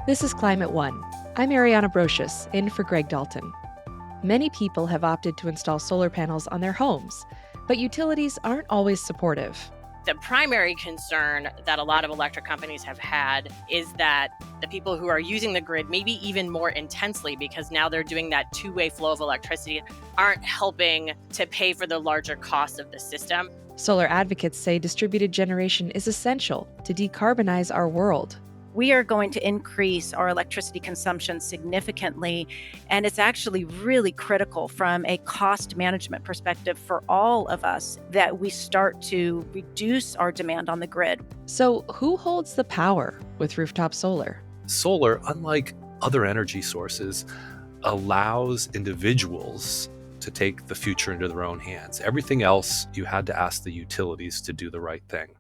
This is Climate One. I'm Ariana Brocious, in for Greg Dalton. Many people have opted to install solar panels on their homes, but utilities aren't always supportive. The primary concern that a lot of electric companies have had is that the people who are using the grid, maybe even more intensely, because now they're doing that two-way flow of electricity, aren't helping to pay for the larger cost of the system. Solar advocates say distributed generation is essential to decarbonize our world. We are going to increase our electricity consumption significantly, and it's actually really critical from a cost management perspective for all of us that we start to reduce our demand on the grid. So, who holds the power with rooftop solar? Solar, unlike other energy sources, allows individuals to take the future into their own hands. Everything else, you had to ask the utilities to do the right thing.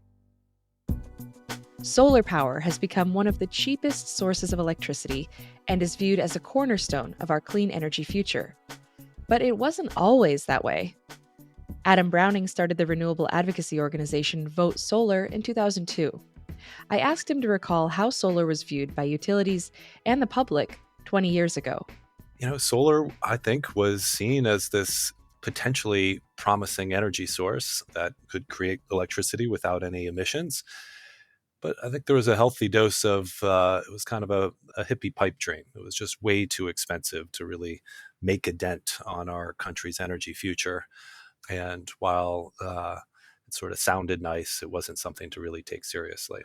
Solar power has become one of the cheapest sources of electricity and is viewed as a cornerstone of our clean energy future. But it wasn't always that way. Adam Browning started the renewable advocacy organization Vote Solar in 2002. I asked him to recall how solar was viewed by utilities and the public 20 years ago. Solar, I think, was seen as this potentially promising energy source that could create electricity without any emissions. But I think there was a healthy dose of, it was kind of a hippie pipe dream. It was just way too expensive to really make a dent on our country's energy future. And while it sort of sounded nice, it wasn't something to really take seriously.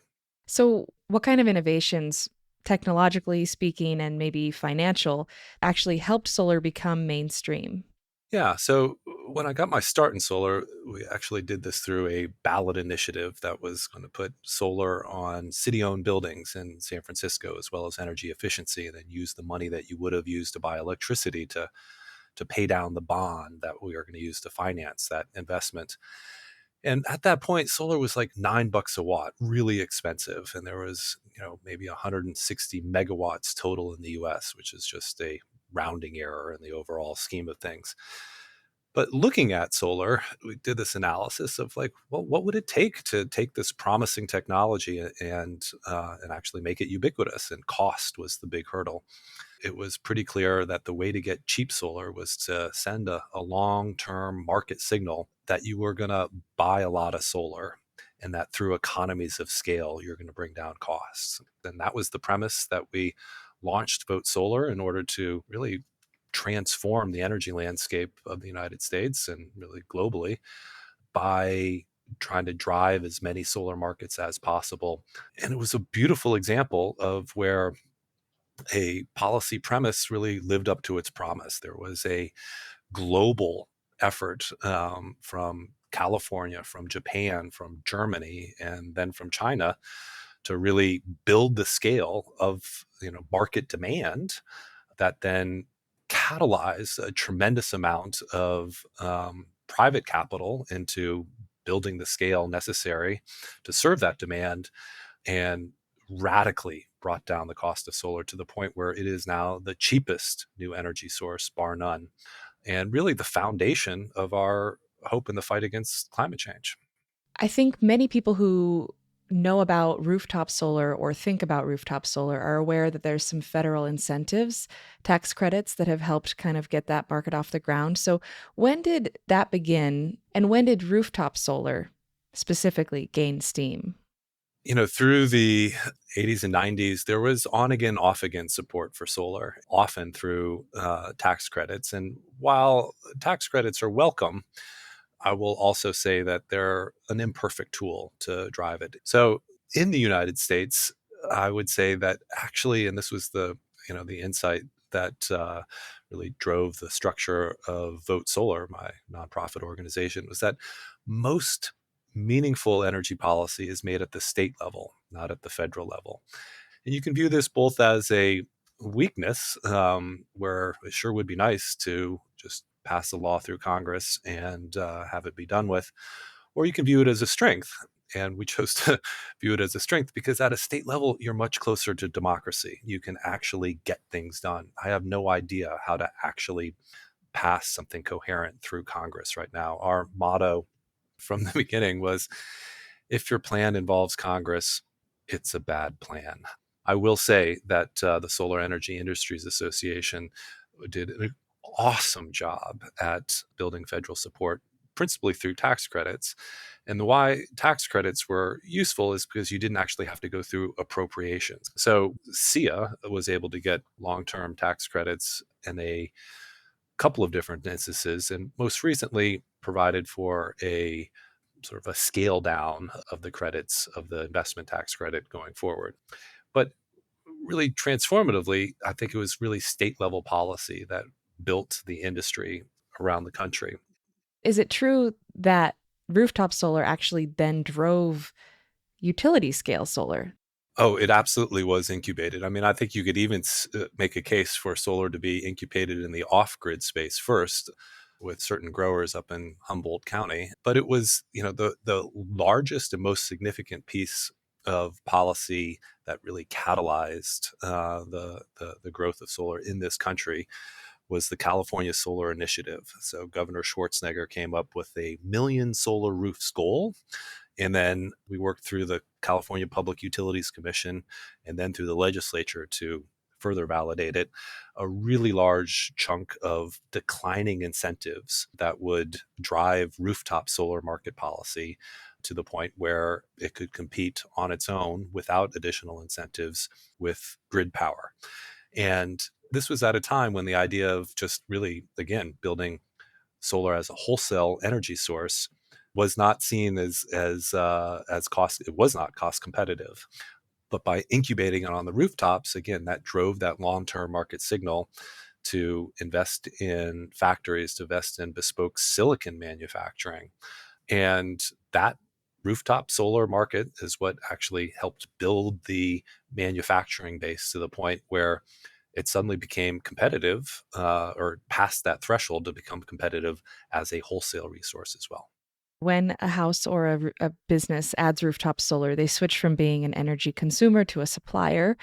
So, what kind of innovations, technologically speaking and maybe financial, actually helped solar become mainstream? Yeah, so when I got my start in solar, we actually did this through a ballot initiative that was going to put solar on city-owned buildings in San Francisco, as well as energy efficiency, and then use the money that you would have used to buy electricity to pay down the bond that we are going to use to finance that investment. And at that point, solar was like $9 a watt, really expensive. And there was, maybe 160 megawatts total in the US, which is just a rounding error in the overall scheme of things. But looking at solar, we did this analysis of like, well, what would it take to take this promising technology and actually make it ubiquitous? And cost was the big hurdle. It was pretty clear that the way to get cheap solar was to send a long-term market signal that you were going to buy a lot of solar and that through economies of scale, you're going to bring down costs. And that was the premise that we launched Vote Solar in order to really transform the energy landscape of the United States and really globally by trying to drive as many solar markets as possible. And it was a beautiful example of where a policy premise really lived up to its promise. There was a global effort from California, from Japan, from Germany, and then from China to really build the scale of market demand that then catalyze a tremendous amount of private capital into building the scale necessary to serve that demand and radically brought down the cost of solar to the point where it is now the cheapest new energy source, bar none, and really the foundation of our hope in the fight against climate change. I think many people who know about rooftop solar or think about rooftop solar are aware that there's some federal incentives, tax credits that have helped kind of get that market off the ground. So, when did that begin and when did rooftop solar specifically gain steam? Through the 80s and 90s, there was on again, off again support for solar, often through tax credits. And while tax credits are welcome, I will also say that they're an imperfect tool to drive it. So in the United States, I would say that actually, and this was the insight that really drove the structure of Vote Solar, my nonprofit organization, was that most meaningful energy policy is made at the state level, not at the federal level. And you can view this both as a weakness, where it sure would be nice to just pass a law through Congress and have it be done with, or you can view it as a strength. And we chose to view it as a strength because at a state level, you're much closer to democracy. You can actually get things done. I have no idea how to actually pass something coherent through Congress right now. Our motto from the beginning was, if your plan involves Congress, it's a bad plan. I will say that the Solar Energy Industries Association did an awesome job at building federal support, principally through tax credits. And the why tax credits were useful is because you didn't actually have to go through appropriations. So SIA was able to get long-term tax credits in a couple of different instances, and most recently provided for a sort of a scale down of the credits of the investment tax credit going forward. But really transformatively, I think it was really state level policy that built the industry around the country. Is it true that rooftop solar actually then drove utility scale solar? Oh, it absolutely was incubated. I mean, I think you could even make a case for solar to be incubated in the off grid space first with certain growers up in Humboldt County. But it was, the largest and most significant piece of policy that really catalyzed the growth of solar in this country was the California Solar Initiative. So Governor Schwarzenegger came up with a million solar roofs goal. And then we worked through the California Public Utilities Commission and then through the legislature to further validate it, a really large chunk of declining incentives that would drive rooftop solar market policy to the point where it could compete on its own without additional incentives with grid power. And this was at a time when the idea of just really, again, building solar as a wholesale energy source was not seen as cost. It was not cost competitive. But by incubating it on the rooftops, again, that drove that long-term market signal to invest in factories, to invest in bespoke silicon manufacturing. And that rooftop solar market is what actually helped build the manufacturing base to the point where it suddenly became competitive or passed that threshold to become competitive as a wholesale resource as well. When a house or a business adds rooftop solar, they switch from being an energy consumer to a supplier,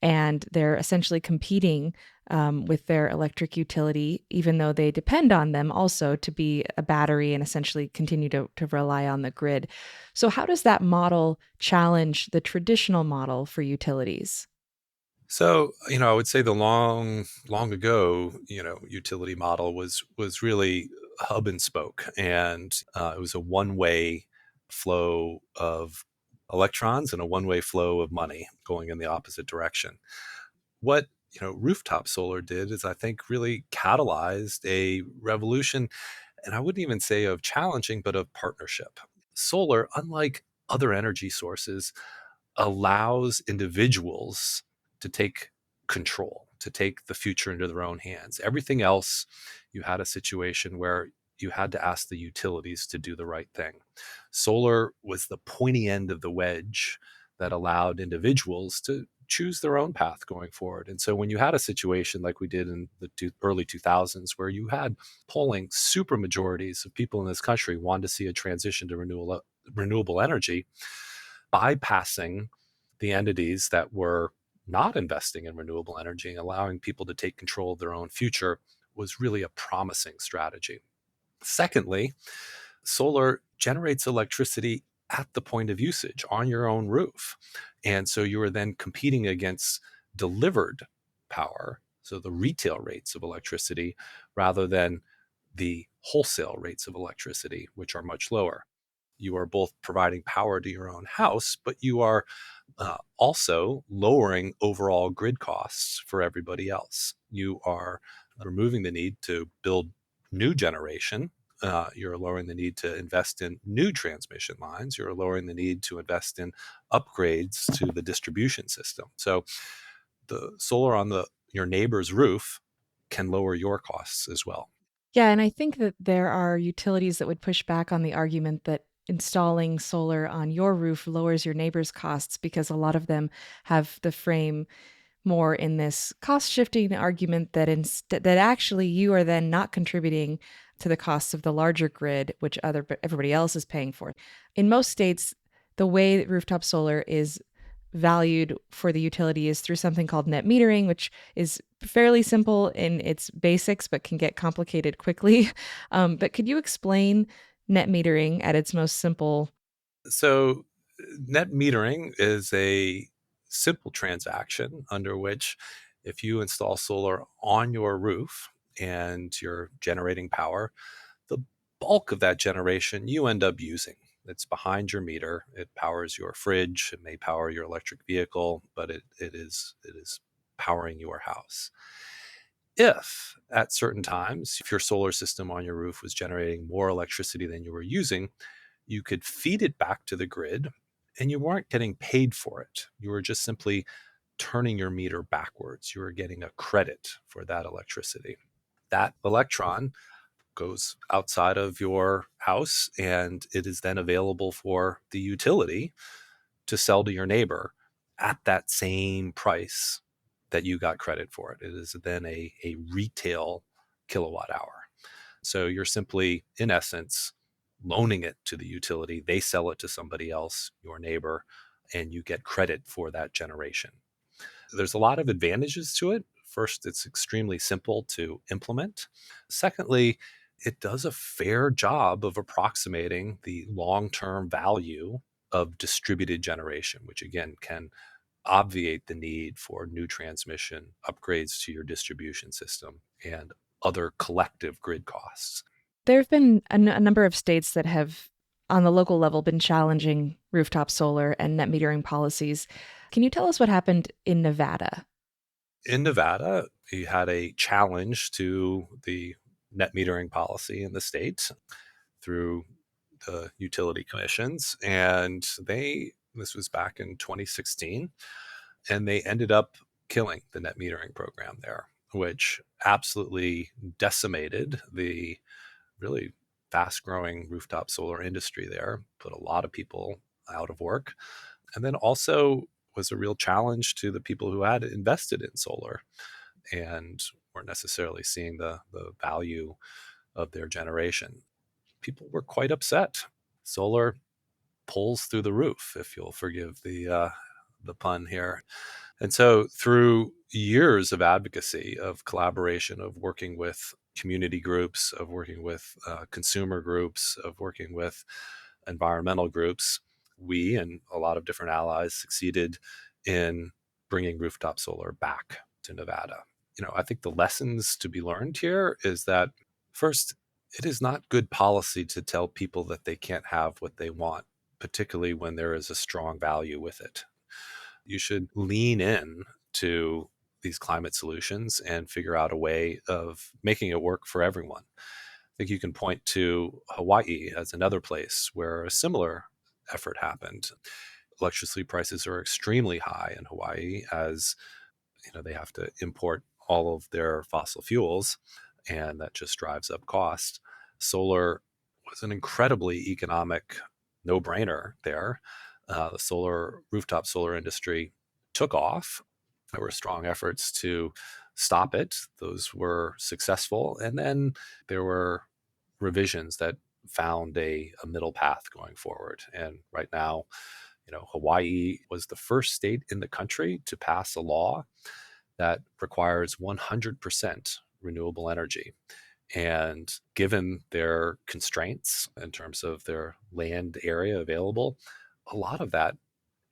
and they're essentially competing with their electric utility, even though they depend on them also to be a battery and essentially continue to rely on the grid. So, how does that model challenge the traditional model for utilities? So, I would say the long ago, utility model was really hub and spoke, and it was a one-way flow of electrons and a one-way flow of money going in the opposite direction. What rooftop solar did is, I think, really catalyzed a revolution, and I wouldn't even say of challenging, but of partnership. Solar, unlike other energy sources, allows individuals to take control, to take the future into their own hands. Everything else, you had a situation where you had to ask the utilities to do the right thing. Solar was the pointy end of the wedge that allowed individuals to choose their own path going forward. And so when you had a situation like we did in the early 2000s, where you had polling super majorities of people in this country wanted to see a transition to renewable energy, bypassing the entities that were not investing in renewable energy and allowing people to take control of their own future was really a promising strategy. Secondly, solar generates electricity at the point of usage on your own roof. And so you are then competing against delivered power, so the retail rates of electricity, rather than the wholesale rates of electricity, which are much lower. You are both providing power to your own house, but you are also lowering overall grid costs for everybody else. You are removing the need to build new generation. You're lowering the need to invest in new transmission lines. You're lowering the need to invest in upgrades to the distribution system. So the solar on your neighbor's roof can lower your costs as well. Yeah, and I think that there are utilities that would push back on the argument that installing solar on your roof lowers your neighbor's costs because a lot of them have the frame more in this cost shifting argument that that actually you are then not contributing to the costs of the larger grid, which everybody else is paying for. In most states, the way that rooftop solar is valued for the utility is through something called net metering, which is fairly simple in its basics, but can get complicated quickly. But could you explain net metering at its most simple? So net metering is a simple transaction under which if you install solar on your roof and you're generating power, the bulk of that generation you end up using. It's behind your meter. It powers your fridge. It may power your electric vehicle, but it is powering your house. If at certain times, if your solar system on your roof was generating more electricity than you were using, you could feed it back to the grid and you weren't getting paid for it. You were just simply turning your meter backwards. You were getting a credit for that electricity. That electron goes outside of your house and it is then available for the utility to sell to your neighbor at that same price that you got credit for it. It is then a retail kilowatt hour. So you're simply, in essence, loaning it to the utility. They sell it to somebody else, your neighbor, and you get credit for that generation. There's a lot of advantages to it. First, it's extremely simple to implement. Secondly, it does a fair job of approximating the long term value of distributed generation, which again can obviate the need for new transmission, upgrades to your distribution system, and other collective grid costs. There have been a number of states that have, on the local level, been challenging rooftop solar and net metering policies. Can you tell us what happened in Nevada? In Nevada, we had a challenge to the net metering policy in the state through the utility commissions. And this was back in 2016, and they ended up killing the net metering program there, which absolutely decimated the really fast growing rooftop solar industry there, put a lot of people out of work, and then also was a real challenge to the people who had invested in solar and weren't necessarily seeing the value of their generation. People were quite upset. Solar pulls through the roof, if you'll forgive the pun here. And so, through years of advocacy, of collaboration, of working with community groups, of working with consumer groups, of working with environmental groups, we and a lot of different allies succeeded in bringing rooftop solar back to Nevada. I think the lessons to be learned here is that first, it is not good policy to tell people that they can't have what they want, particularly when there is a strong value with it. You should lean in to these climate solutions and figure out a way of making it work for everyone. I think you can point to Hawaii as another place where a similar effort happened. Electricity prices are extremely high in Hawaii as they have to import all of their fossil fuels, and that just drives up cost. Solar was an incredibly economic no-brainer there. The rooftop solar industry took off. There were strong efforts to stop it. Those were successful. And then there were revisions that found a middle path going forward. And right now, Hawaii was the first state in the country to pass a law that requires 100% renewable energy. And given their constraints in terms of their land area available, a lot of that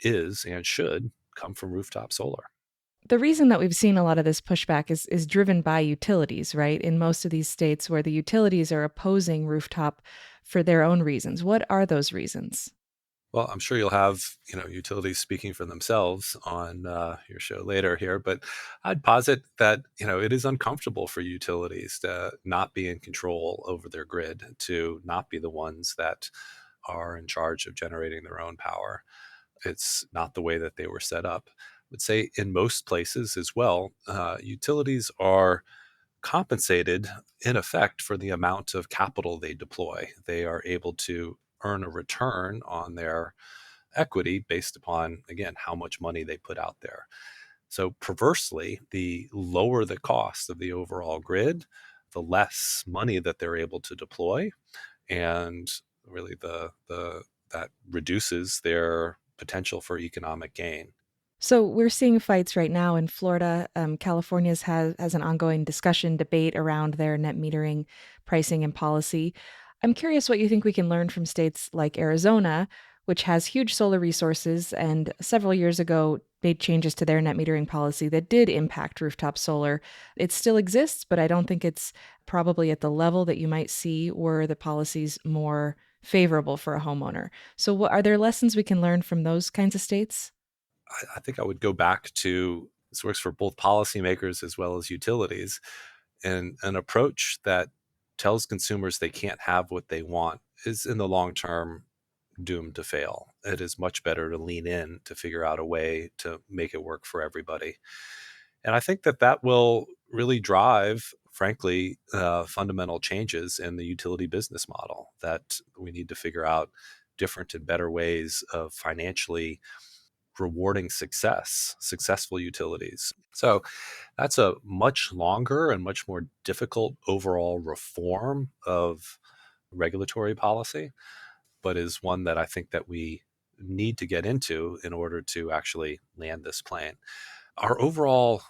is and should come from rooftop solar. The reason that we've seen a lot of this pushback is driven by utilities, right? In most of these states where the utilities are opposing rooftop for their own reasons. What are those reasons? Well, I'm sure you'll have utilities speaking for themselves on your show later here, but I'd posit that it is uncomfortable for utilities to not be in control over their grid, to not be the ones that are in charge of generating their own power. It's not the way that they were set up. I would say in most places as well, utilities are compensated in effect for the amount of capital they deploy. They are able to earn a return on their equity based upon, again, how much money they put out there. So perversely, the lower the cost of the overall grid, the less money that they're able to deploy, and really that reduces their potential for economic gain. So we're seeing fights right now in Florida. California's has an ongoing discussion, debate around their net metering pricing and policy. I'm curious what you think we can learn from states like Arizona, which has huge solar resources and several years ago made changes to their net metering policy that did impact rooftop solar. It still exists, but I don't think it's probably at the level that you might see were the policies more favorable for a homeowner. So, what are there lessons we can learn from those kinds of states? I think I would go back to this works for both policymakers as well as utilities, and an approach that tells consumers they can't have what they want is in the long term doomed to fail. It is much better to lean in to figure out a way to make it work for everybody. And I think that that will really drive, frankly, fundamental changes in the utility business model, that we need to figure out different and better ways of financially rewarding successful utilities. So that's a much longer and much more difficult overall reform of regulatory policy, but is one that I think that we need to get into in order to actually land this plane. Our overall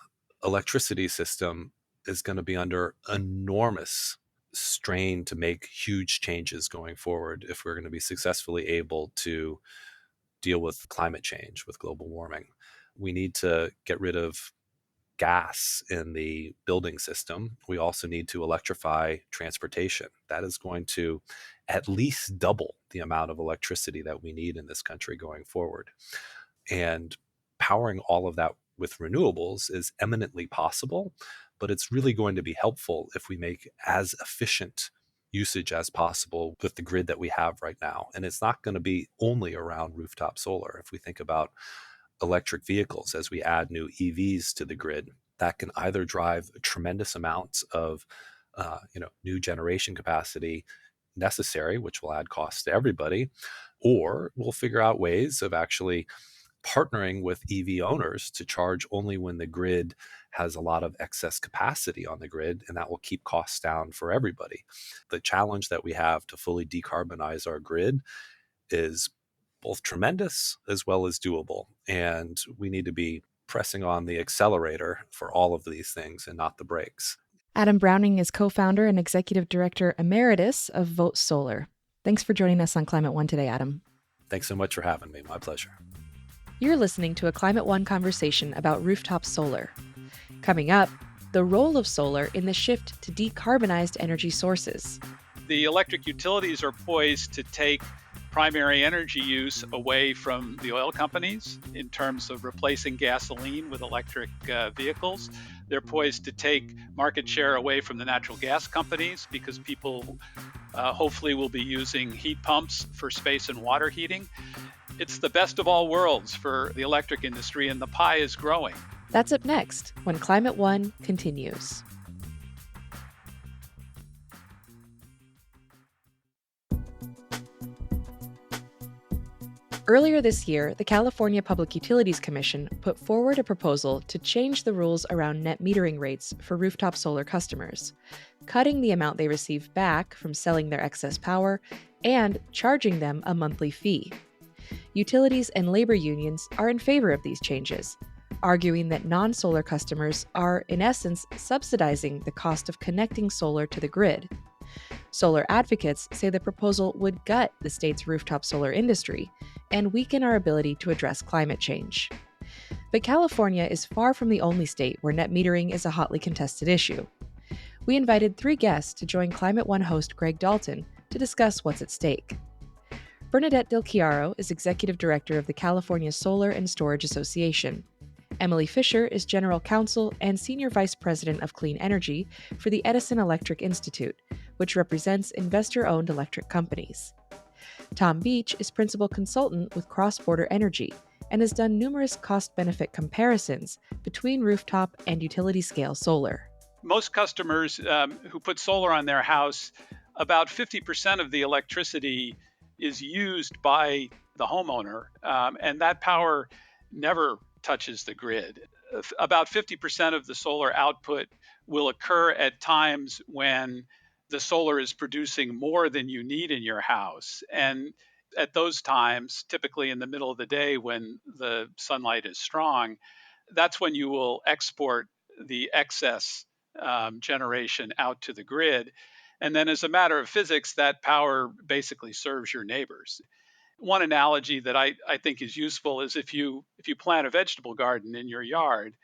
electricity system is going to be under enormous strain to make huge changes going forward if we're going to be successfully able to deal with climate change, with global warming. We need to get rid of gas in the building system. We also need to electrify transportation. That is going to at least double the amount of electricity that we need in this country going forward. And powering all of that with renewables is eminently possible, but it's really going to be helpful if we make as efficient usage as possible with the grid that we have right now. And it's not going to be only around rooftop solar. If we think about electric vehicles, as we add new EVs to the grid, that can either drive tremendous amounts of new generation capacity necessary, which will add costs to everybody, or we'll figure out ways of actually partnering with EV owners to charge only when the grid has a lot of excess capacity on the grid, and that will keep costs down for everybody. The challenge that we have to fully decarbonize our grid is both tremendous as well as doable, and we need to be pressing on the accelerator for all of these things and not the brakes. Adam Browning is co founder and executive director emeritus of Vote Solar. Thanks for joining us on Climate One today, Adam. Thanks so much for having me. My pleasure. You're listening to a Climate One conversation about rooftop solar. Coming up, the role of solar in the shift to decarbonized energy sources. The electric utilities are poised to take primary energy use away from the oil companies in terms of replacing gasoline with electric vehicles. They're poised to take market share away from the natural gas companies because people hopefully will be using heat pumps for space and water heating. It's the best of all worlds for the electric industry, and the pie is growing. That's up next when Climate One continues. Earlier this year, the California Public Utilities Commission put forward a proposal to change the rules around net metering rates for rooftop solar customers, cutting the amount they receive back from selling their excess power and charging them a monthly fee. Utilities and labor unions are in favor of these changes, arguing that non-solar customers are, in essence, subsidizing the cost of connecting solar to the grid. Solar advocates say the proposal would gut the state's rooftop solar industry and weaken our ability to address climate change. But California is far from the only state where net metering is a hotly contested issue. We invited 3 guests to join Climate One host Greg Dalton to discuss what's at stake. Bernadette Del Chiaro is executive director of the California Solar and Storage Association. Emily Fisher is general counsel and senior vice president of clean energy for the Edison Electric Institute, which represents investor-owned electric companies. Tom Beach is principal consultant with Cross Border Energy and has done numerous cost-benefit comparisons between rooftop and utility-scale solar. Most customers who put solar on their house, about 50% of the electricity is used by the homeowner, and that power never touches the grid. About 50% of the solar output will occur at times when the solar is producing more than you need in your house. And at those times, typically in the middle of the day when the sunlight is strong, that's when you will export the excess generation out to the grid. And then as a matter of physics, that power basically serves your neighbors. One analogy that I think is useful is if you plant a vegetable garden in your yard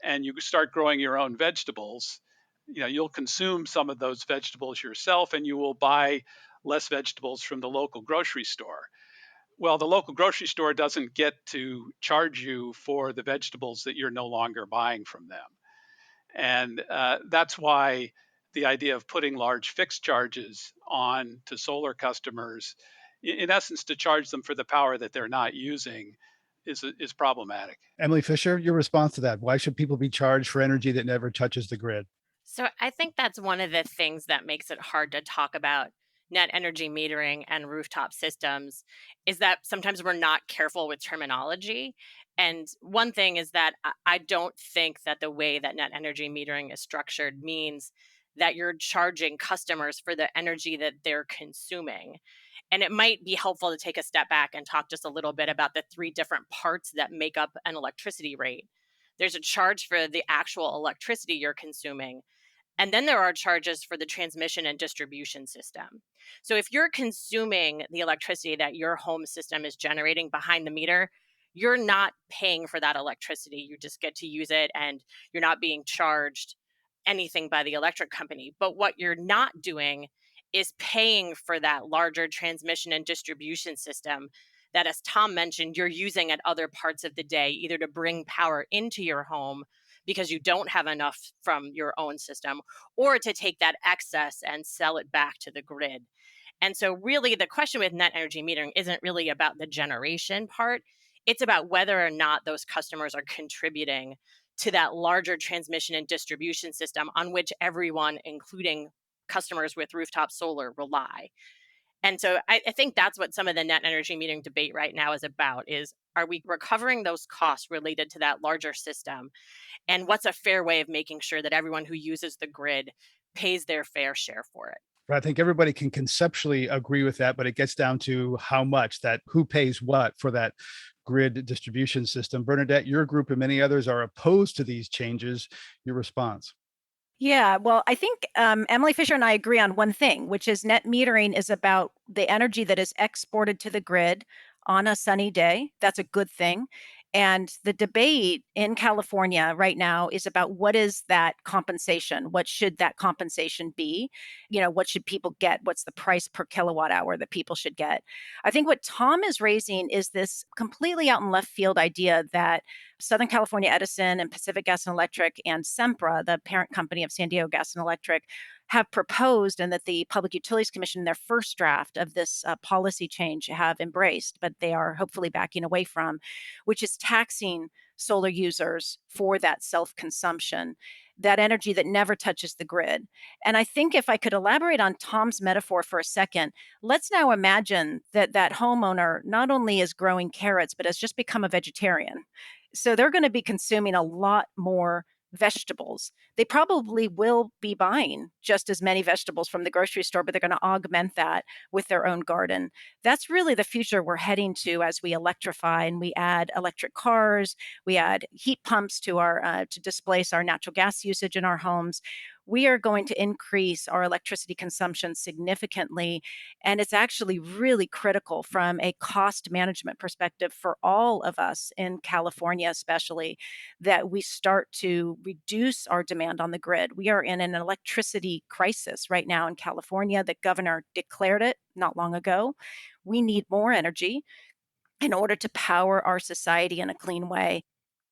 and you start growing your own vegetables, you'll consume some of those vegetables yourself and you will buy less vegetables from the local grocery store. Well, the local grocery store doesn't get to charge you for the vegetables that you're no longer buying from them. And that's why the idea of putting large fixed charges on to solar customers, in essence, to charge them for the power that they're not using, is problematic. Emily Fisher, your response to that. Why should people be charged for energy that never touches the grid? So I think that's one of the things that makes it hard to talk about net energy metering and rooftop systems is that sometimes we're not careful with terminology. And one thing is that I don't think that the way that net energy metering is structured means that you're charging customers for the energy that they're consuming. And it might be helpful to take a step back and talk just a little bit about the three different parts that make up an electricity rate. There's a charge for the actual electricity you're consuming. And then there are charges for the transmission and distribution system. So if you're consuming the electricity that your home system is generating behind the meter, you're not paying for that electricity. You just get to use it and you're not being charged anything by the electric company. But what you're not doing is paying for that larger transmission and distribution system that, as Tom mentioned, you're using at other parts of the day, either to bring power into your home because you don't have enough from your own system, or to take that excess and sell it back to the grid. And so, really, the question with net energy metering isn't really about the generation part. It's about whether or not those customers are contributing to that larger transmission and distribution system on which everyone, including customers with rooftop solar, rely. And so I think that's what some of the net energy metering debate right now is about is, are we recovering those costs related to that larger system? And what's a fair way of making sure that everyone who uses the grid pays their fair share for it? I think everybody can conceptually agree with that, but it gets down to how much, that who pays what for that grid distribution system. Bernadette, your group and many others are opposed to these changes. Your response? Yeah, well, I think Emily Fisher and I agree on one thing, which is net metering is about the energy that is exported to the grid on a sunny day. That's a good thing. And the debate in California right now is about what is that compensation? What should that compensation be? What should people get? What's the price per kilowatt hour that people should get? I think what Tom is raising is this completely out in left field idea that Southern California Edison and Pacific Gas and Electric and Sempra, the parent company of San Diego Gas and Electric, have proposed, and that the Public Utilities Commission, in their first draft of this policy change, have embraced, but they are hopefully backing away from, which is taxing solar users for that self consumption, that energy that never touches the grid. And I think if I could elaborate on Tom's metaphor for a second, let's now imagine that that homeowner not only is growing carrots, but has just become a vegetarian. So they're going to be consuming a lot more vegetables. They probably will be buying just as many vegetables from the grocery store, but they're going to augment that with their own garden. That's really the future we're heading to as we electrify and we add electric cars, we add heat pumps to our to displace our natural gas usage in our homes. We are going to increase our electricity consumption significantly. And it's actually really critical from a cost management perspective for all of us in California, especially, that we start to reduce our demand on the grid. We are in an electricity crisis right now in California. The governor declared it not long ago. We need more energy in order to power our society in a clean way.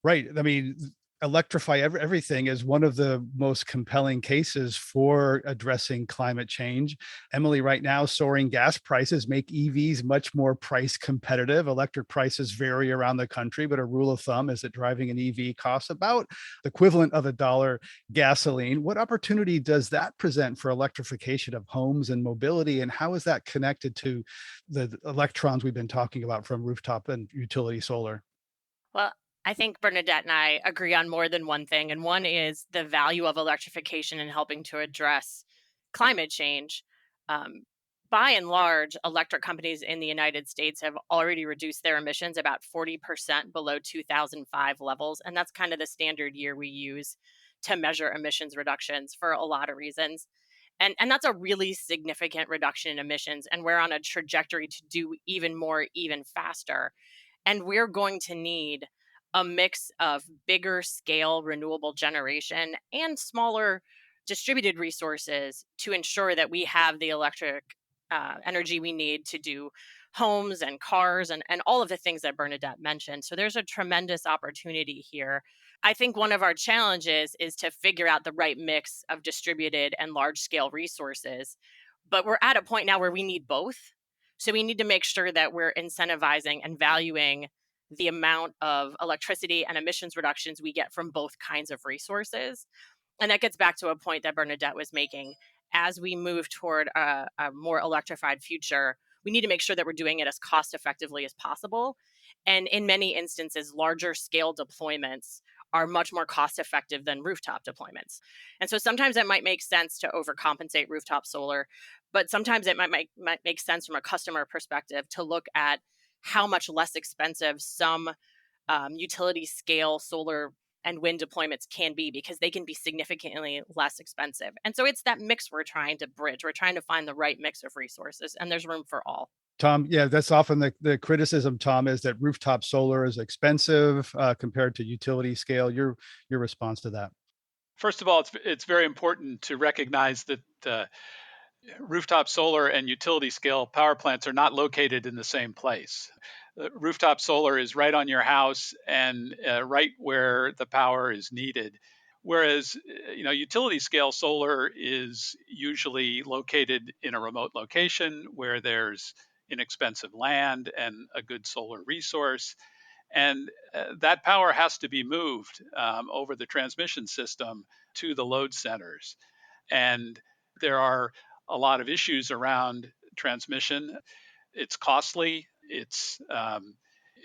Right. I mean, electrify everything is one of the most compelling cases for addressing climate change. Emily, right now, soaring gas prices make EVs much more price competitive. Electric prices vary around the country, but a rule of thumb is that driving an EV costs about the equivalent of $1 gasoline. What opportunity does that present for electrification of homes and mobility? And how is that connected to the electrons we've been talking about from rooftop and utility solar? Well, I think Bernadette and I agree on more than one thing. And one is the value of electrification in helping to address climate change. Um, by and large, electric companies in the United States have already reduced their emissions about 40% below 2005 levels. And that's kind of the standard year we use to measure emissions reductions for a lot of reasons. And that's a really significant reduction in emissions. And we're on a trajectory to do even more, even faster. And we're going to need a mix of bigger scale renewable generation and smaller distributed resources to ensure that we have the electric energy we need to do homes and cars and all of the things that Bernadette mentioned. So there's a tremendous opportunity here. I think one of our challenges is to figure out the right mix of distributed and large scale resources. But we're at a point now where we need both. So we need to make sure that we're incentivizing and valuing the amount of electricity and emissions reductions we get from both kinds of resources. And that gets back to a point that Bernadette was making. As we move toward a more electrified future, we need to make sure that we're doing it as cost effectively as possible. And in many instances, larger scale deployments are much more cost effective than rooftop deployments. And so sometimes it might make sense to overcompensate rooftop solar, but sometimes it might make sense from a customer perspective to look at how much less expensive some utility scale solar and wind deployments can be, because they can be significantly less expensive. And so it's that mix we're trying to bridge. We're trying to find the right mix of resources, and there's room for all. Tom, yeah, that's often the criticism, Tom, is that rooftop solar is expensive compared to utility scale. Your response to that? First of all, it's very important to recognize that rooftop solar and utility scale power plants are not located in the same place. Rooftop solar is right on your house and right where the power is needed. Whereas, utility scale solar is usually located in a remote location where there's inexpensive land and a good solar resource. And that power has to be moved over the transmission system to the load centers. And there are a lot of issues around transmission. It's costly, it's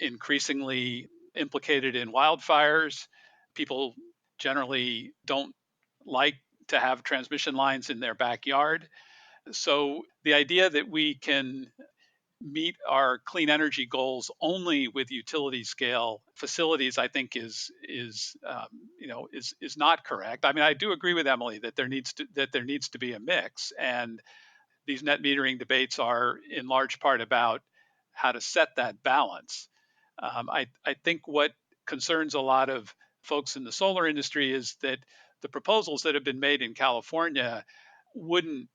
increasingly implicated in wildfires. People generally don't like to have transmission lines in their backyard. So the idea that we can meet our clean energy goals only with utility scale facilities, I think is not correct. I mean, I do agree with Emily that there needs to be a mix, and these net metering debates are in large part about how to set that balance. I think what concerns a lot of folks in the solar industry is that the proposals that have been made in California wouldn't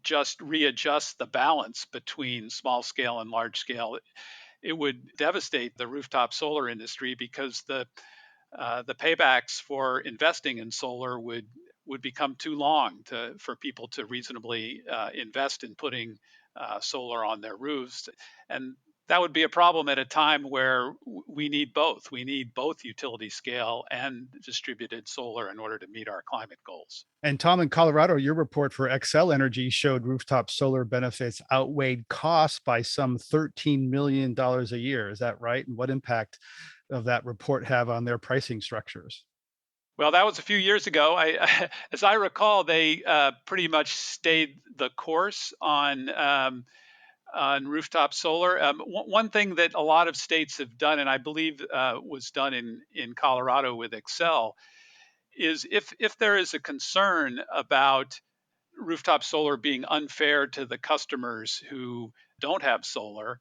just readjust the balance between small scale and large scale. It would devastate the rooftop solar industry because the paybacks for investing in solar would become too long for people to reasonably invest in putting solar on their roofs. And that would be a problem at a time where we need both. We need both utility scale and distributed solar in order to meet our climate goals. And Tom, in Colorado, your report for Xcel Energy showed rooftop solar benefits outweighed costs by some $13 million a year. Is that right? And what impact of that report have on their pricing structures? Well, that was a few years ago. As I recall, they pretty much stayed the course on rooftop solar. One thing that a lot of states have done, and I believe was done in Colorado with Xcel, is if there is a concern about rooftop solar being unfair to the customers who don't have solar,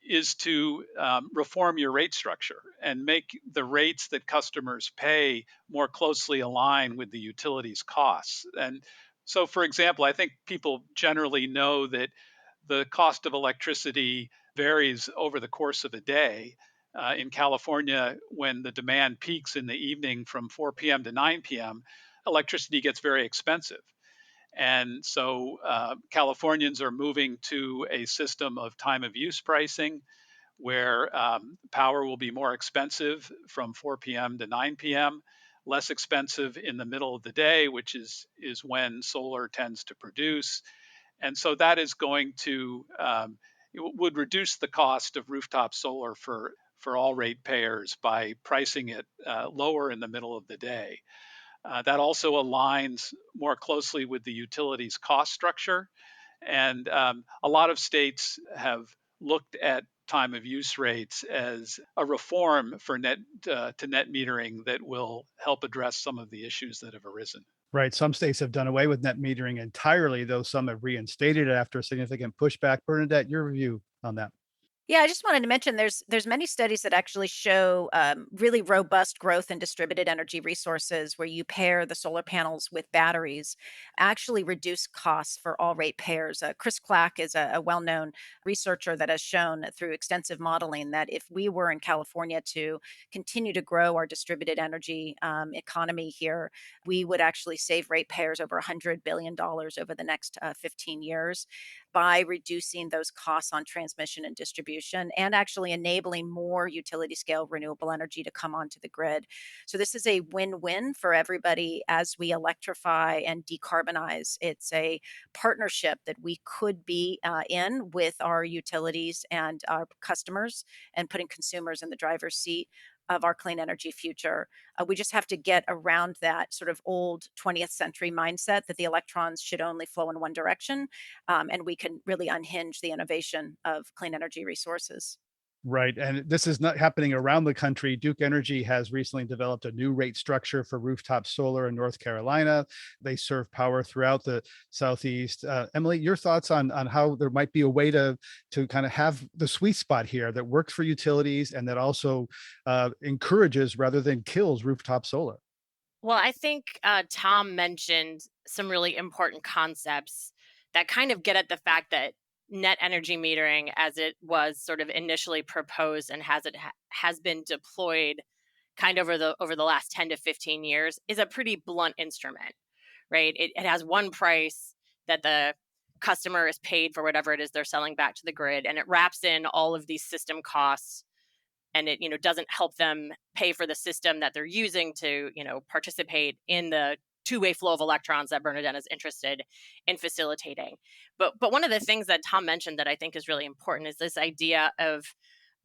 is to reform your rate structure and make the rates that customers pay more closely align with the utilities costs. And so, for example, I think people generally know that the cost of electricity varies over the course of a day. In California, when the demand peaks in the evening from 4 p.m. to 9 p.m., electricity gets very expensive. And so Californians are moving to a system of time of use pricing where power will be more expensive from 4 p.m. to 9 p.m., less expensive in the middle of the day, which is when solar tends to produce. And so that is going to would reduce the cost of rooftop solar for all ratepayers by pricing it lower in the middle of the day. That also aligns more closely with the utilities cost structure. And a lot of states have looked at time of use rates as a reform for net to net metering that will help address some of the issues that have arisen. Right. Some states have done away with net metering entirely, though some have reinstated it after significant pushback. Bernadette, your review on that. Yeah, I just wanted to mention there's many studies that actually show really robust growth in distributed energy resources where you pair the solar panels with batteries, actually reduce costs for all ratepayers. Chris Clack is a well-known researcher that has shown through extensive modeling that if we were in California to continue to grow our distributed energy economy here, we would actually save ratepayers over $100 billion over the next 15 years by reducing those costs on transmission and distribution and actually enabling more utility scale renewable energy to come onto the grid. So, this is a win win for everybody as we electrify and decarbonize. It's a partnership that we could be in with our utilities and our customers and putting consumers in the driver's seat of our clean energy future. We just have to get around that sort of old 20th century mindset that the electrons should only flow in one direction, and we can really unhinge the innovation of clean energy resources. Right. And this is not happening around the country. Duke Energy has recently developed a new rate structure for rooftop solar in North Carolina. They serve power throughout the Southeast. Emily, your thoughts on how there might be a way to kind of have the sweet spot here that works for utilities and that also encourages rather than kills rooftop solar? Well, I think Tom mentioned some really important concepts that kind of get at the fact that net energy metering, as it was sort of initially proposed and has been deployed kind of over the last 10 to 15 years, is a pretty blunt instrument, right? It has one price that the customer is paid for whatever it is they're selling back to the grid, and it wraps in all of these system costs, and it doesn't help them pay for the system that they're using to participate in the two-way flow of electrons that Bernadette is interested in facilitating. But one of the things that Tom mentioned that I think is really important is this idea of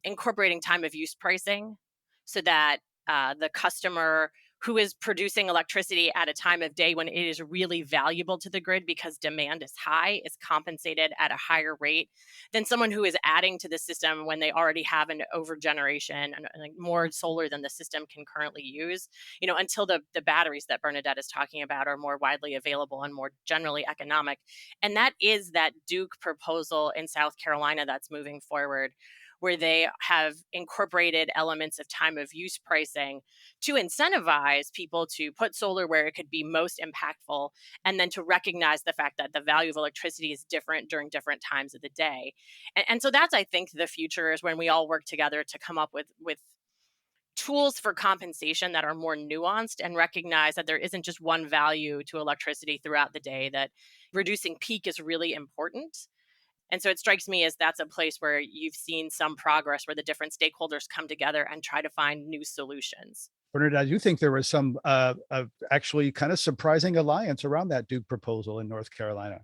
incorporating time of use pricing so that the customer who is producing electricity at a time of day when it is really valuable to the grid because demand is high is compensated at a higher rate than someone who is adding to the system when they already have an overgeneration and like more solar than the system can currently use, until the batteries that Bernadette is talking about are more widely available and more generally economic. And that is that Duke proposal in South Carolina that's moving forward, where they have incorporated elements of time of use pricing to incentivize people to put solar where it could be most impactful, and then to recognize the fact that the value of electricity is different during different times of the day. And so that's, I think, the future is when we all work together to come up with tools for compensation that are more nuanced and recognize that there isn't just one value to electricity throughout the day, that reducing peak is really important. And so it strikes me as that's a place where you've seen some progress where the different stakeholders come together and try to find new solutions. Bernadette, you think there was some actually kind of surprising alliance around that Duke proposal in North Carolina?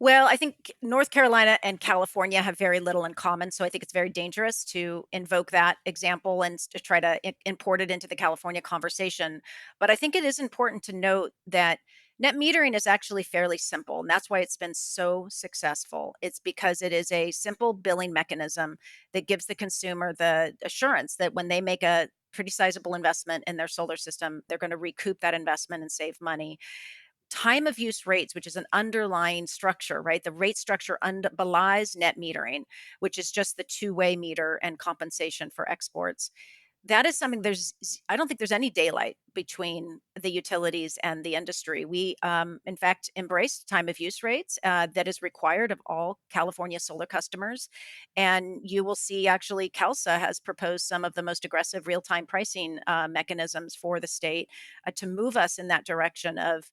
Well, I think North Carolina and California have very little in common, so I think it's very dangerous to invoke that example and to try to import it into the California conversation. But I think it is important to note that net metering is actually fairly simple, and that's why it's been so successful. It's because it is a simple billing mechanism that gives the consumer the assurance that when they make a pretty sizable investment in their solar system, they're going to recoup that investment and save money. Time of use rates, which is an underlying structure, right? The rate structure belies net metering, which is just the two-way meter and compensation for exports. That is something I don't think there's any daylight between the utilities and the industry. We, in fact, embrace time of use rates that is required of all California solar customers. And you will see actually CALSA has proposed some of the most aggressive real time pricing mechanisms for the state to move us in that direction of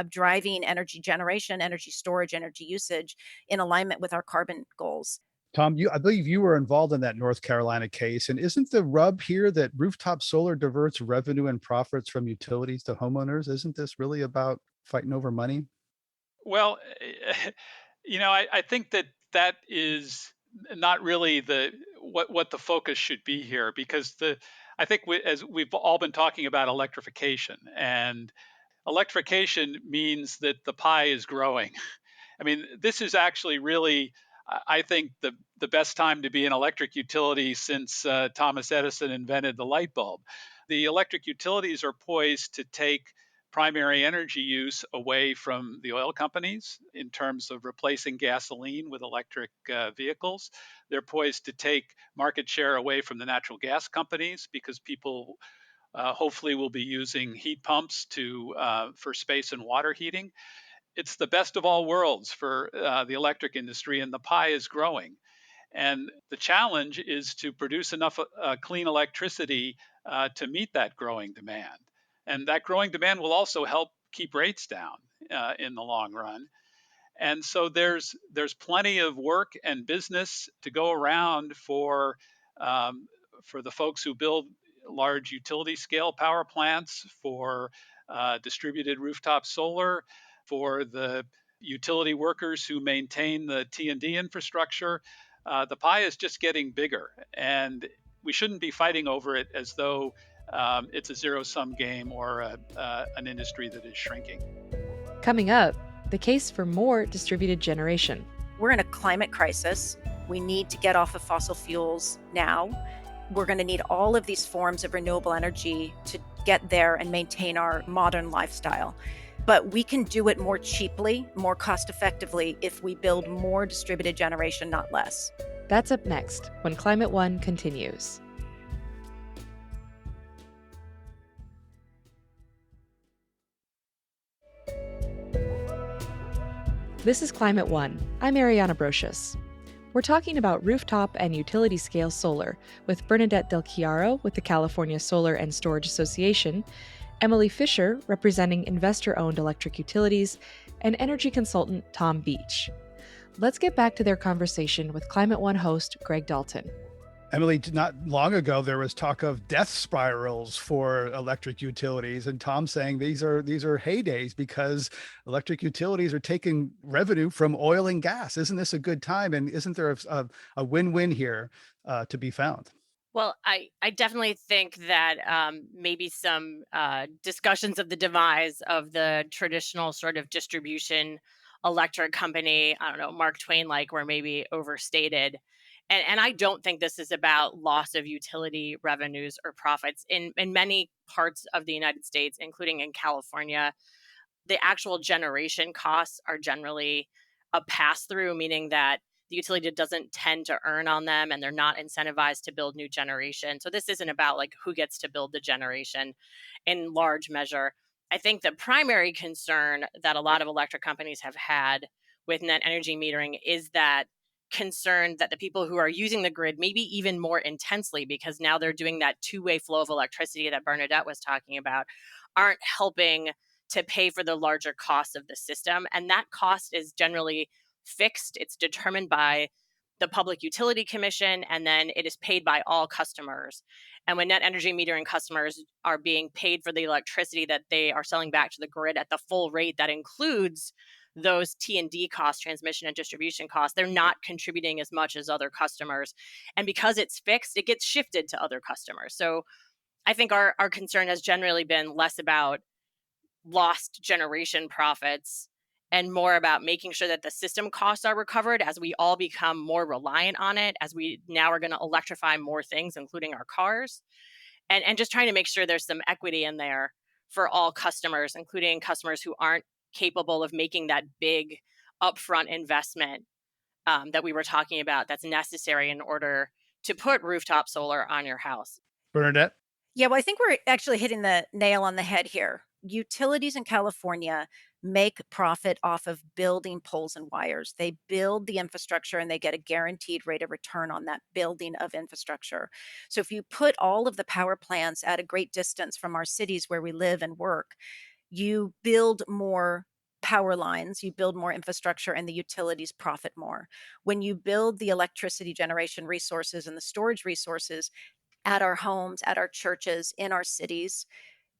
driving energy generation, energy storage, energy usage in alignment with our carbon goals. Tom, I believe you were involved in that North Carolina case. And isn't the rub here that rooftop solar diverts revenue and profits from utilities to homeowners? Isn't this really about fighting over money? Well, I think that is not really the what the focus should be here, because I think as we've all been talking about electrification, and electrification means that the pie is growing. I mean, this is actually really I think the best time to be an electric utility since Thomas Edison invented the light bulb. The electric utilities are poised to take primary energy use away from the oil companies in terms of replacing gasoline with electric vehicles. They're poised to take market share away from the natural gas companies because people hopefully will be using heat pumps for space and water heating. It's the best of all worlds for the electric industry, and the pie is growing. And the challenge is to produce enough clean electricity to meet that growing demand. And that growing demand will also help keep rates down in the long run. And so there's plenty of work and business to go around for the folks who build large utility scale power plants, for distributed rooftop solar, for the utility workers who maintain the T&D infrastructure. The pie is just getting bigger, and we shouldn't be fighting over it as though it's a zero-sum game or an industry that is shrinking. Coming up, the case for more distributed generation. We're in a climate crisis. We need to get off of fossil fuels now. We're going to need all of these forms of renewable energy to get there and maintain our modern lifestyle. But we can do it more cheaply, more cost effectively if we build more distributed generation, not less. That's up next when Climate One continues. This is Climate One. I'm Ariana Brocious. We're talking about rooftop and utility scale solar with Bernadette Del Chiaro with the California Solar and Storage Association, Emily Fisher representing investor-owned electric utilities, and energy consultant Tom Beach. Let's get back to their conversation with Climate One host Greg Dalton. Emily, not long ago, there was talk of death spirals for electric utilities, and Tom saying these are heydays because electric utilities are taking revenue from oil and gas. Isn't this a good time? And isn't there a win-win here to be found? Well, I definitely think that maybe some discussions of the demise of the traditional sort of distribution electric company, I don't know, Mark Twain like, were maybe overstated. And I don't think this is about loss of utility revenues or profits. In many parts of the United States, including in California, the actual generation costs are generally a pass through, meaning that the utility doesn't tend to earn on them and they're not incentivized to build new generation. So this isn't about like who gets to build the generation in large measure. I think the primary concern that a lot of electric companies have had with net energy metering is that concern that the people who are using the grid maybe even more intensely, because now they're doing that two-way flow of electricity that Bernadette was talking about, aren't helping to pay for the larger cost of the system. And that cost is generally fixed. It's determined by the Public Utility Commission, and then it is paid by all customers. And when net energy metering customers are being paid for the electricity that they are selling back to the grid at the full rate that includes those T&D costs, transmission and distribution costs, they're not contributing as much as other customers. And because it's fixed, it gets shifted to other customers. So I think our concern has generally been less about lost generation profits and more about making sure that the system costs are recovered as we all become more reliant on it, as we now are going to electrify more things, including our cars, and just trying to make sure there's some equity in there for all customers, including customers who aren't capable of making that big upfront investment that we were talking about that's necessary in order to put rooftop solar on your house. Bernadette? Yeah, well, I think we're actually hitting the nail on the head here. Utilities in California make profit off of building poles and wires. They build the infrastructure and they get a guaranteed rate of return on that building of infrastructure. So if you put all of the power plants at a great distance from our cities where we live and work, you build more power lines, you build more infrastructure, and the utilities profit more. When you build the electricity generation resources and the storage resources at our homes, at our churches, in our cities,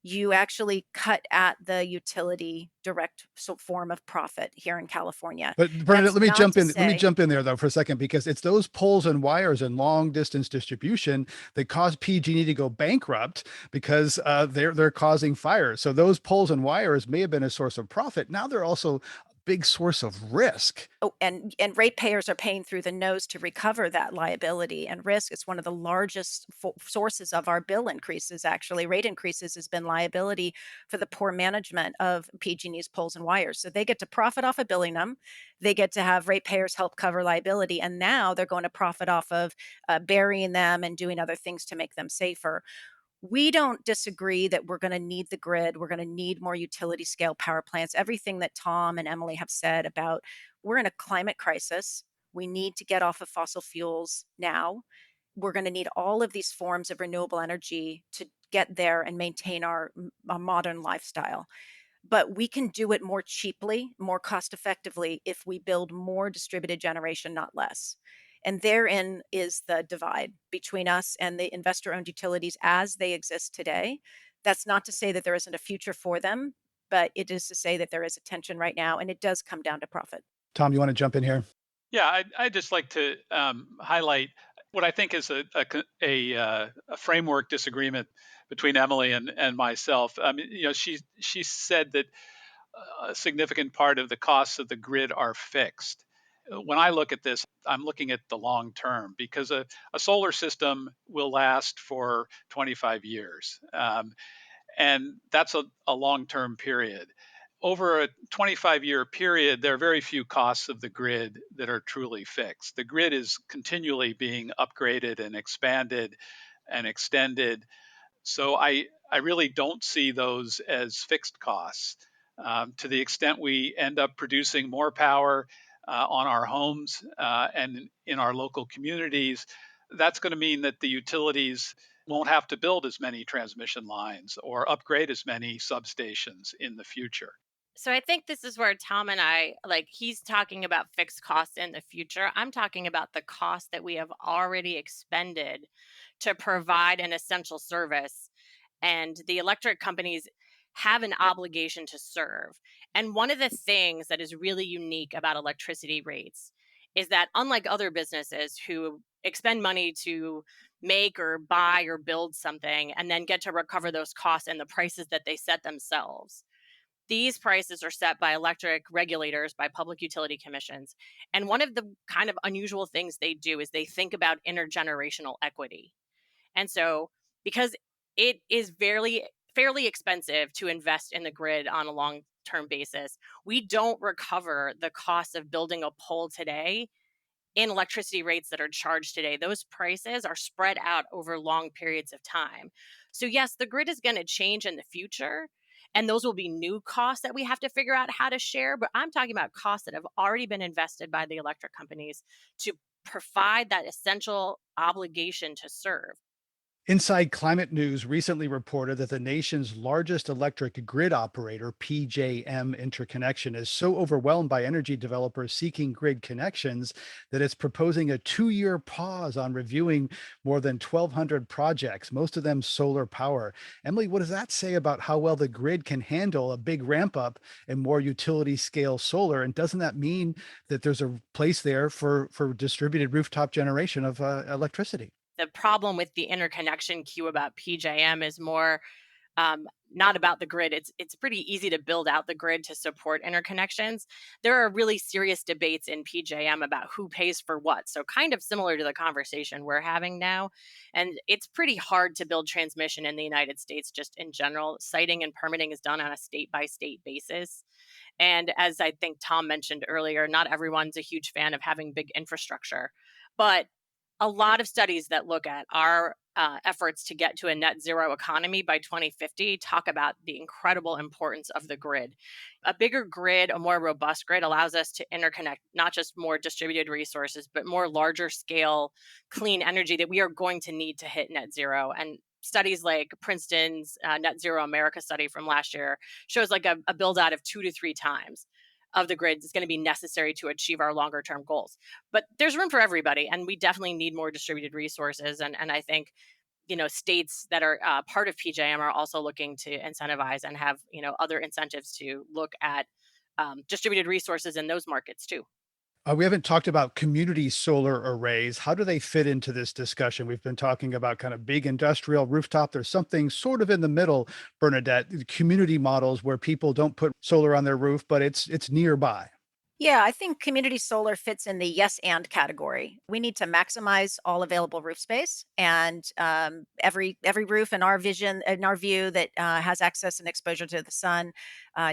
you actually cut at the utility direct form of profit here in California. But Bernadette, That's let me not jump to in. Let me say- jump in there though for a second, because it's those poles and wires and long distance distribution that cause PG&E to go bankrupt because they're causing fires. So those poles and wires may have been a source of profit. Now they're also big source of risk. Oh, and ratepayers are paying through the nose to recover that liability and risk. It's one of the largest sources of our bill increases. Actually, rate increases has been liability for the poor management of PG&E's poles and wires. So they get to profit off of billing them. They get to have ratepayers help cover liability, and now they're going to profit off of burying them and doing other things to make them safer. We don't disagree that we're going to need the grid. We're going to need more utility scale power plants. Everything that Tom and Emily have said about we're in a climate crisis. We need to get off of fossil fuels now. We're going to need all of these forms of renewable energy to get there and maintain our modern lifestyle. But we can do it more cheaply, more cost effectively if we build more distributed generation, not less. And therein is the divide between us and the investor owned utilities as they exist today. That's not to say that there isn't a future for them, but it is to say that there is a tension right now, and it does come down to profit. Tom, you want to jump in here? Yeah, I'd just like to highlight what I think is a framework disagreement between Emily and myself. I mean, she said that a significant part of the costs of the grid are fixed. When I look at this, I'm looking at the long term because a solar system will last for 25 years. And that's a long term period. Over a 25-year period, there are very few costs of the grid that are truly fixed. The grid is continually being upgraded and expanded and extended. So I really don't see those as fixed costs. To the extent we end up producing more power on our homes and in our local communities, that's going to mean that the utilities won't have to build as many transmission lines or upgrade as many substations in the future. So I think this is where Tom and I, like, he's talking about fixed costs in the future. I'm talking about the cost that we have already expended to provide an essential service, and the electric companies have an obligation to serve. And one of the things that is really unique about electricity rates is that, unlike other businesses who expend money to make or buy or build something and then get to recover those costs and the prices that they set themselves, these prices are set by electric regulators, by public utility commissions. And one of the kind of unusual things they do is they think about intergenerational equity. And so, because it is fairly expensive to invest in the grid on a long term basis, we don't recover the cost of building a pole today in electricity rates that are charged today. Those prices are spread out over long periods of time. So, yes, the grid is going to change in the future, and those will be new costs that we have to figure out how to share. But I'm talking about costs that have already been invested by the electric companies to provide that essential obligation to serve. Inside Climate News recently reported that the nation's largest electric grid operator, PJM Interconnection, is so overwhelmed by energy developers seeking grid connections that it's proposing a 2-year pause on reviewing more than 1,200 projects, most of them solar power. Emily, what does that say about how well the grid can handle a big ramp up in more utility scale solar? And doesn't that mean that there's a place there for distributed rooftop generation of electricity? The problem with the interconnection queue about PJM is more not about the grid. It's pretty easy to build out the grid to support interconnections. There are really serious debates in PJM about who pays for what. So kind of similar to the conversation we're having now. And it's pretty hard to build transmission in the United States just in general. Siting and permitting is done on a state by state basis. And as I think Tom mentioned earlier, not everyone's a huge fan of having big infrastructure. But a lot of studies that look at our efforts to get to a net zero economy by 2050 talk about the incredible importance of the grid. A bigger grid, a more robust grid, allows us to interconnect not just more distributed resources, but more larger scale clean energy that we are going to need to hit net zero. And studies like Princeton's Net Zero America study from last year shows like a build out of 2 to 3 times of the grid is going to be necessary to achieve our longer term goals. But there's room for everybody, and we definitely need more distributed resources. And I think states that are part of PJM are also looking to incentivize and have other incentives to look at distributed resources in those markets too. We haven't talked about community solar arrays. How do they fit into this discussion? We've been talking about kind of big industrial rooftop. There's something sort of in the middle, Bernadette, community models where people don't put solar on their roof, but it's nearby. Yeah, I think community solar fits in the yes and category. We need to maximize all available roof space, and every roof in our vision, in our view, that has access and exposure to the sun,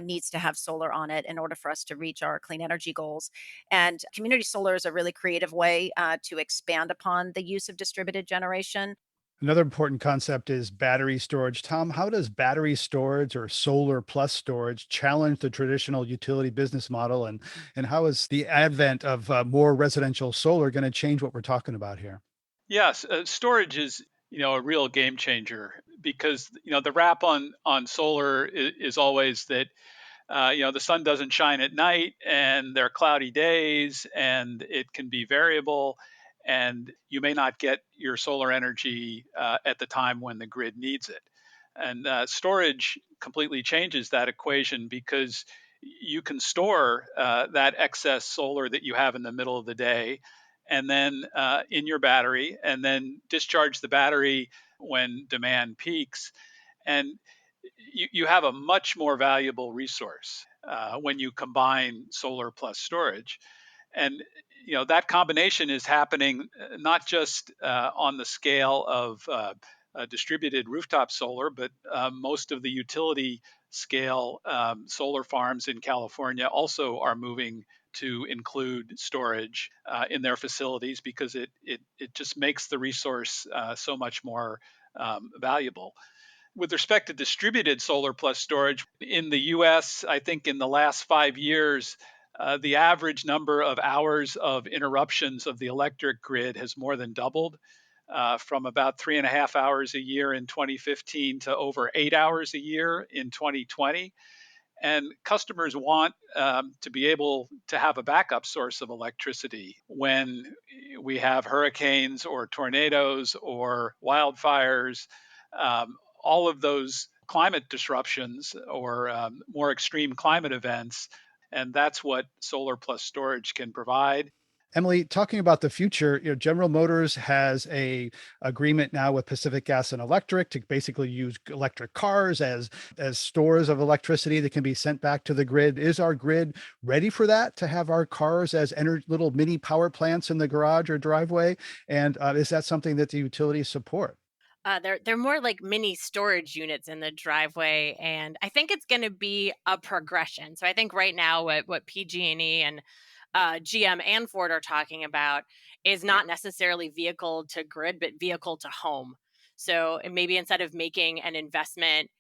needs to have solar on it in order for us to reach our clean energy goals. And community solar is a really creative way to expand upon the use of distributed generation. Another important concept is battery storage. Tom, how does battery storage or solar plus storage challenge the traditional utility business model? And how is the advent of more residential solar going to change what we're talking about here? Yes, storage is a real game changer because the wrap on solar is always that the sun doesn't shine at night and there are cloudy days and it can be variable and you may not get your solar energy at the time when the grid needs it. And storage completely changes that equation because you can store that excess solar that you have in the middle of the day and then in your battery and then discharge the battery when demand peaks. And you have a much more valuable resource when you combine solar plus storage. And that combination is happening not just on the scale of distributed rooftop solar, but most of the utility scale solar farms in California also are moving to include storage in their facilities because it just makes the resource so much more valuable. With respect to distributed solar plus storage in the US, I think in the last 5 years, the average number of hours of interruptions of the electric grid has more than doubled from about 3.5 hours a year in 2015 to over 8 hours a year in 2020. And customers want to be able to have a backup source of electricity when we have hurricanes or tornadoes or wildfires, all of those climate disruptions or more extreme climate events. And that's what solar plus storage can provide. Emily, talking about the future, General Motors has a agreement now with Pacific Gas and Electric to basically use electric cars as stores of electricity that can be sent back to the grid. Is our grid ready for that? To have our cars as little mini power plants in the garage or driveway? And is that something that the utilities support? They're more like mini storage units in the driveway, and I think it's going to be a progression. So I think right now what PG&E and GM and Ford are talking about is not necessarily vehicle to grid, but vehicle to home. So maybe instead of making an investment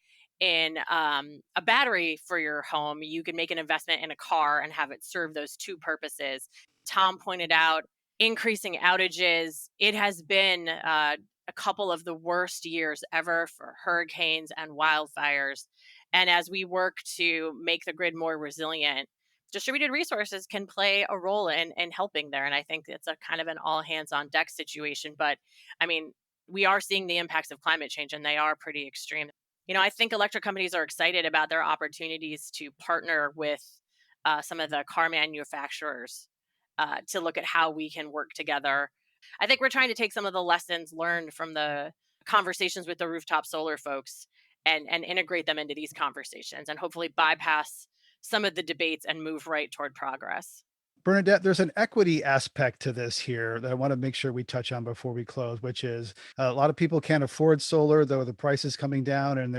in a battery for your home, you can make an investment in a car and have it serve those two purposes. Tom pointed out increasing outages. It has been a couple of the worst years ever for hurricanes and wildfires. And as we work to make the grid more resilient, distributed resources can play a role in helping there. And I think it's a kind of an all hands on deck situation. But I mean, we are seeing the impacts of climate change and they are pretty extreme. I think electric companies are excited about their opportunities to partner with some of the car manufacturers to look at how we can work together. I think we're trying to take some of the lessons learned from the conversations with the rooftop solar folks and integrate them into these conversations and hopefully bypass some of the debates and move right toward progress. Bernadette, there's an equity aspect to this here that I want to make sure we touch on before we close, which is a lot of people can't afford solar, though the price is coming down and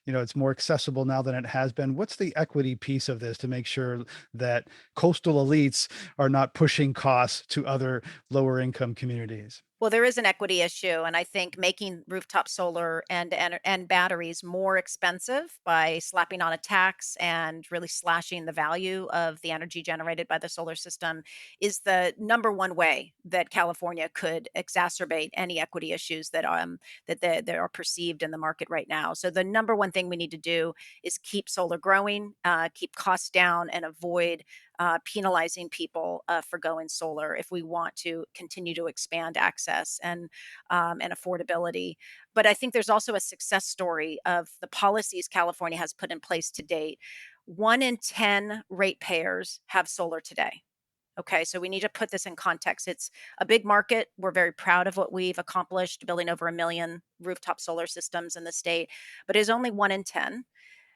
it's more accessible now than it has been. What's the equity piece of this to make sure that coastal elites are not pushing costs to other lower income communities? Well, there is an equity issue, and I think making rooftop solar and batteries more expensive by slapping on a tax and really slashing the value of the energy generated by the solar system is the number one way that California could exacerbate any equity issues that are perceived in the market right now. So the number one thing we need to do is keep solar growing, keep costs down, and avoid penalizing people for going solar if we want to continue to expand access and affordability. But I think there's also a success story of the policies California has put in place to date. 1 in 10 ratepayers have solar today. Okay, so we need to put this in context. It's a big market. We're very proud of what we've accomplished, building over 1 million rooftop solar systems in the state, but it is only 1 in 10.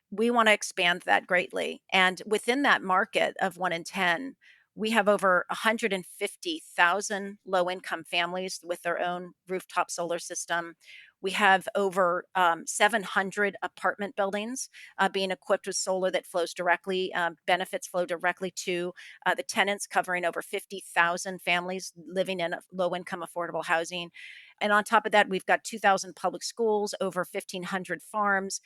We want to expand that greatly. And within that market of 1 in 10, we have over 150,000 low income families with their own rooftop solar system. We have over 700 apartment buildings being equipped with solar that flows directly, benefits flow directly to the tenants, covering over 50,000 families living in low income affordable housing. And on top of that, we've got 2,000 public schools, over 1,500 farms.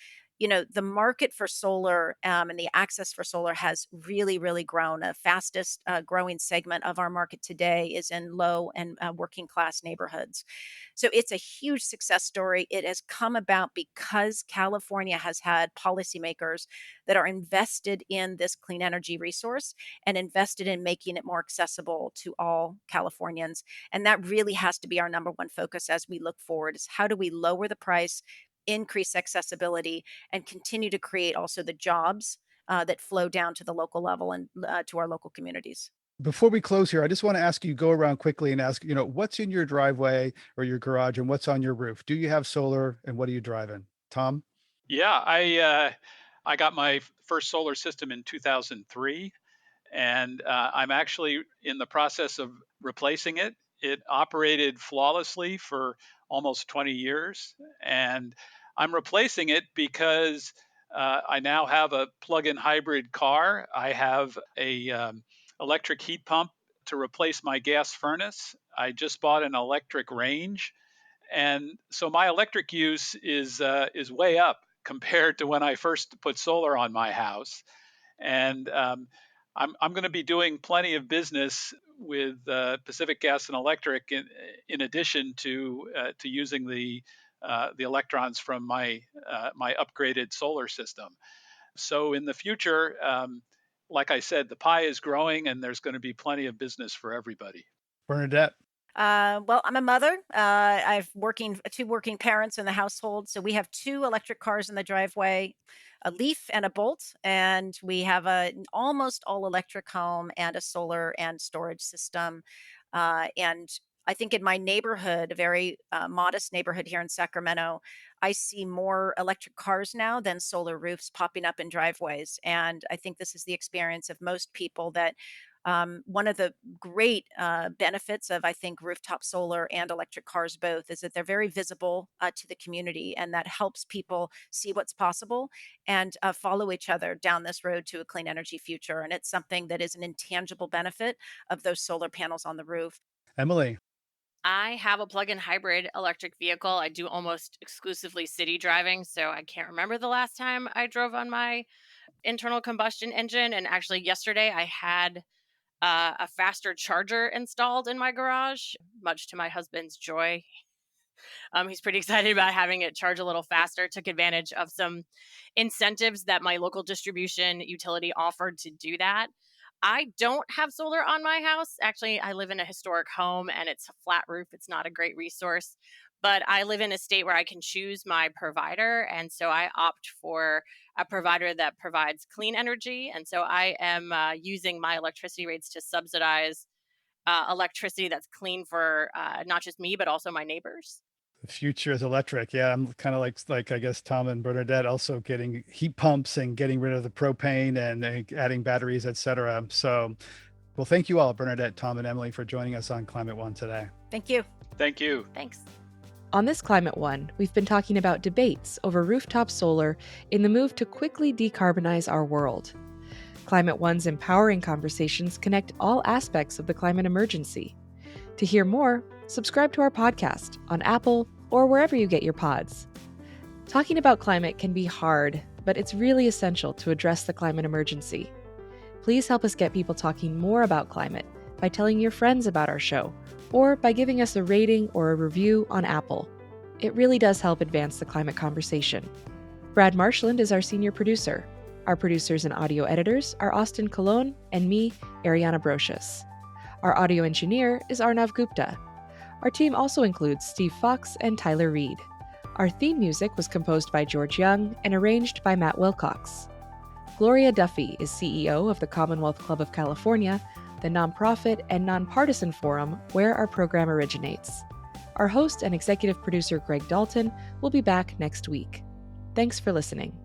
The market for solar and the access for solar has really, really grown. The fastest growing segment of our market today is in low and working class neighborhoods. So it's a huge success story. It has come about because California has had policymakers that are invested in this clean energy resource and invested in making it more accessible to all Californians. And that really has to be our number one focus as we look forward, is how do we lower the price, increase accessibility, and continue to create also the jobs that flow down to the local level and to our local communities. Before we close here, I just want to ask you, go around quickly and ask, what's in your driveway or your garage and what's on your roof? Do you have solar and what are you driving? Tom? Yeah, I got my first solar system in 2003, and I'm actually in the process of replacing it. It operated flawlessly for almost 20 years, and I'm replacing it because I now have a plug-in hybrid car. I have a electric heat pump to replace my gas furnace. I just bought an electric range, and so my electric use is way up compared to when I first put solar on my house. And I'm going to be doing plenty of business with Pacific Gas and Electric in addition to using the electrons from my upgraded solar system. So in the future, like I said, the pie is growing, and there's going to be plenty of business for everybody. Bernadette? Well, I'm a mother. I've working two working parents in the household, so we have two electric cars in the driveway, a Leaf and a Bolt, and we have an almost all electric home and a solar and storage system. And I think in my neighborhood, a very modest neighborhood here in Sacramento, I see more electric cars now than solar roofs popping up in driveways. And I think this is the experience of most people, that one of the great benefits of, I think, rooftop solar and electric cars both is that they're very visible to the community, and that helps people see what's possible and follow each other down this road to a clean energy future. And it's something that is an intangible benefit of those solar panels on the roof. Emily? I have a plug-in hybrid electric vehicle. I do almost exclusively city driving, so I can't remember the last time I drove on my internal combustion engine. And actually, yesterday I had a faster charger installed in my garage, much to my husband's joy. He's pretty excited about having it charge a little faster. Took advantage of some incentives that my local distribution utility offered to do that. I don't have solar on my house. Actually, I live in a historic home and it's a flat roof. It's not a great resource, but I live in a state where I can choose my provider. And so I opt for a provider that provides clean energy. And so I am using my electricity rates to subsidize electricity that's clean for not just me, but also my neighbors. The future is electric. Yeah, I'm kind of like I guess Tom and Bernadette, also getting heat pumps and getting rid of the propane and adding batteries, etc. So, well, thank you all, Bernadette, Tom, and Emily, for joining us on Climate One today. Thank you. Thank you. Thanks. On this Climate One, we've been talking about debates over rooftop solar in the move to quickly decarbonize our world. Climate One's empowering conversations connect all aspects of the climate emergency. To hear more, subscribe to our podcast on Apple or wherever you get your pods. Talking about climate can be hard, but it's really essential to address the climate emergency. Please help us get people talking more about climate by telling your friends about our show, or by giving us a rating or a review on Apple. It really does help advance the climate conversation. Brad Marshland is our senior producer. Our producers and audio editors are Austin Colon and me, Ariana Brocious. Our audio engineer is Arnav Gupta. Our team also includes Steve Fox and Tyler Reed. Our theme music was composed by George Young and arranged by Matt Wilcox. Gloria Duffy is CEO of the Commonwealth Club of California, the nonprofit and nonpartisan forum where our program originates. Our host and executive producer, Greg Dalton, will be back next week. Thanks for listening.